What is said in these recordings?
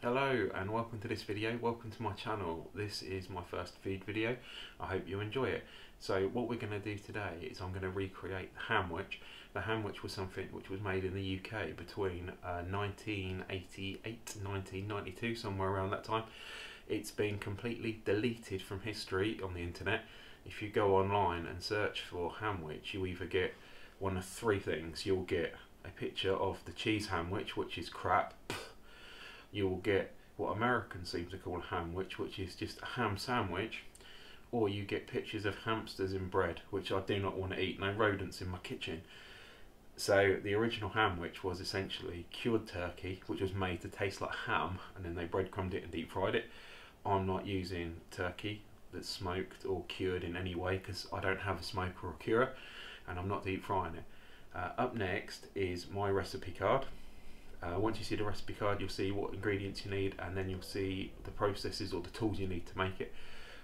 Hello and welcome to this video. Welcome to my channel. This is my first food video. I hope you enjoy it. So what we're going to do today is I'm going to recreate the Hamwich. The Hamwich was something which was made in the UK between 1988 and 1992, somewhere around that time. It's been completely deleted from history on the internet. If you go online and search for Hamwich, you either get one of three things. You'll get a picture of the cheese Hamwich, which is crap. You will get what Americans seem to call a Hamwich, which is just a ham sandwich, or you get pictures of hamsters in bread, which I do not want to eat. No rodents in my kitchen. So the original Hamwich was essentially cured turkey, which was made to taste like ham, and then they breadcrumbed it and deep fried it. I'm not using turkey that's smoked or cured in any way because I don't have a smoker or curer, and I'm not deep frying it. Up next is my recipe card. Once you see the recipe card, you'll see what ingredients you need, and then you'll see the processes or the tools you need to make it.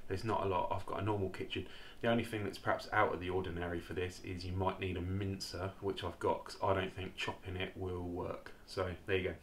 There's not a lot. I've got a normal kitchen. The only thing that's perhaps out of the ordinary for this is you might need a mincer, which I've got, because I don't think chopping it will work. So there you go.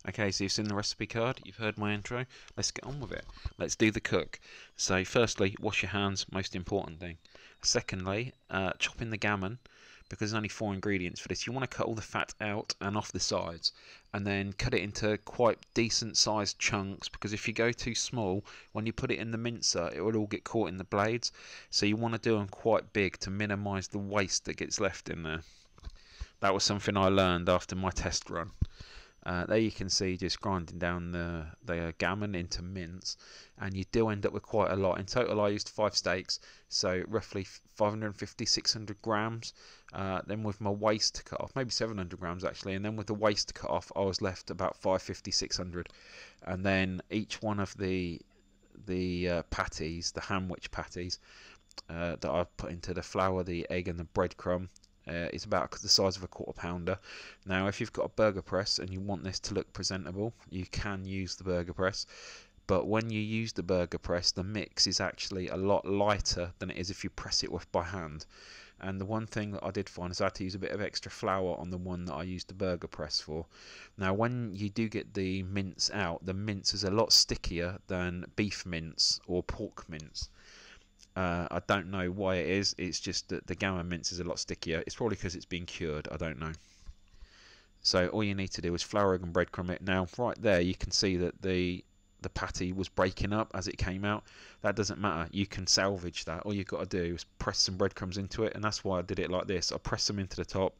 Okay, so you've seen the recipe card, you've heard my intro, let's get on with it. Let's do the cook. So firstly, wash your hands, most important thing. Secondly, chop in the gammon, because there's only 4 ingredients for this. You want to cut all the fat out and off the sides, and then cut it into quite decent sized chunks, because if you go too small, when you put it in the mincer, it will all get caught in the blades. So you want to do them quite big to minimise the waste that gets left in there. That was something I learned after my test run. There you can see just grinding down the gammon into mince, and you do end up with quite a lot. In total I used 5 steaks, so roughly 550-600 grams. Then with my waist cut off, maybe 700 grams actually, and then with the waist cut off I was left about 550-600. And then each one of the patties, the Hamwich patties, that I've put into the flour, the egg and the breadcrumb, it's about the size of a quarter pounder. Now if you've got a burger press and you want this to look presentable, you can use the burger press, but when you use the burger press, the mix is actually a lot lighter than it is if you press it with by hand. And the one thing that I did find is I had to use a bit of extra flour on the one that I used the burger press for. Now when you do get the mince out, the mince is a lot stickier than beef mince or pork mince. I don't know why it is. It's just that the gammon mince is a lot stickier. It's probably because it's been cured. I don't know. So all you need to do is flour, egg and breadcrumb it. Now right there you can see that the patty was breaking up as it came out. That doesn't matter. You can salvage that. All you've got to do is press some breadcrumbs into it, and that's why I did it like this. I pressed them into the top,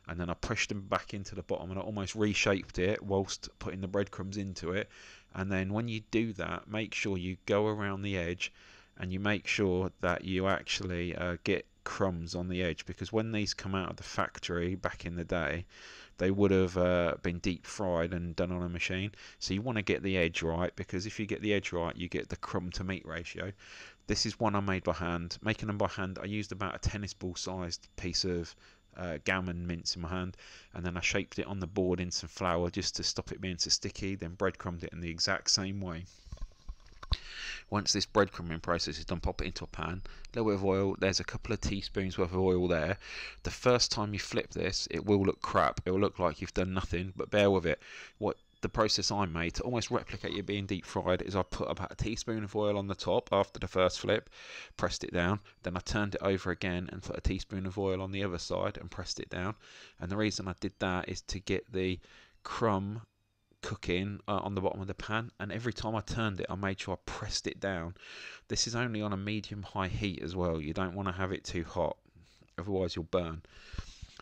and then I pushed them back into the bottom, and I almost reshaped it whilst putting the breadcrumbs into it. And then when you do that, make sure you go around the edge, and you make sure that you actually get crumbs on the edge, because when these come out of the factory back in the day, they would have been deep fried and done on a machine. So you want to get the edge right, because if you get the edge right, you get the crumb to meat ratio. This is one I made by hand. Making them by hand, I used about a tennis ball sized piece of gammon mince in my hand, and then I shaped it on the board in some flour just to stop it being so sticky, then breadcrumbed it in the exact same way. Once this breadcrumbing process is done, pop it into a pan, a little bit of oil. There's a couple of teaspoons worth of oil there. The first time you flip this, it will look crap. It will look like you've done nothing, but bear with it. What the process I made to almost replicate it being deep fried is I put about a teaspoon of oil on the top after the first flip, pressed it down, then I turned it over again and put a teaspoon of oil on the other side and pressed it down. And the reason I did that is to get the crumb cooking on the bottom of the pan, and every time I turned it I made sure I pressed it down. This is only on a medium high heat as well. You don't want to have it too hot, otherwise you'll burn.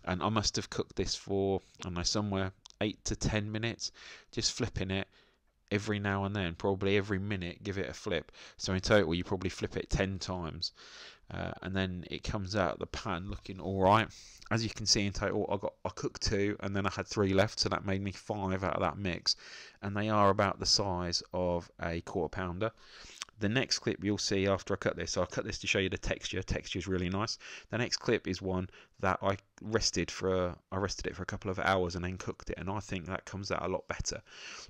And I must have cooked this for, I don't know, somewhere 8 to 10 minutes, just flipping it every now and then, probably every minute give it a flip. So in total you probably flip it 10 times, and then it comes out of the pan looking alright. As you can see in total I cooked 2 and then I had 3 left, so that made me 5 out of that mix, and they are about the size of a quarter pounder. The next clip you'll see after I cut this, so I'll cut this to show you the texture. Texture is really nice. The next clip is one that I rested it for a couple of hours and then cooked it, and I think that comes out a lot better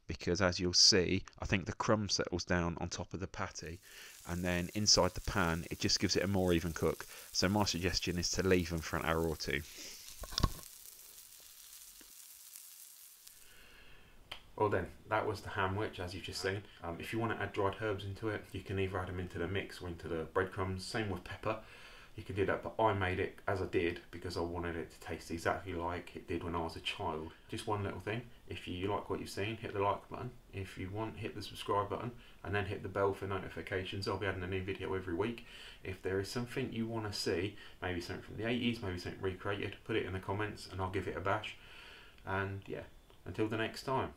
because, as you'll see, I think the crumb settles down on top of the patty, and then inside the pan it just gives it a more even cook. So my suggestion is to leave them for an hour or two. Well then, that was the Hamwich, as you've just seen. If you want to add dried herbs into it, you can either add them into the mix or into the breadcrumbs. Same with pepper. You can do that, but I made it as I did because I wanted it to taste exactly like it did when I was a child. Just one little thing: if you like what you've seen, hit the like button. If you want, hit the subscribe button, and then hit the bell for notifications. I'll be adding a new video every week. If there is something you want to see, maybe something from the 80s, maybe something recreated, put it in the comments and I'll give it a bash. And yeah, until the next time.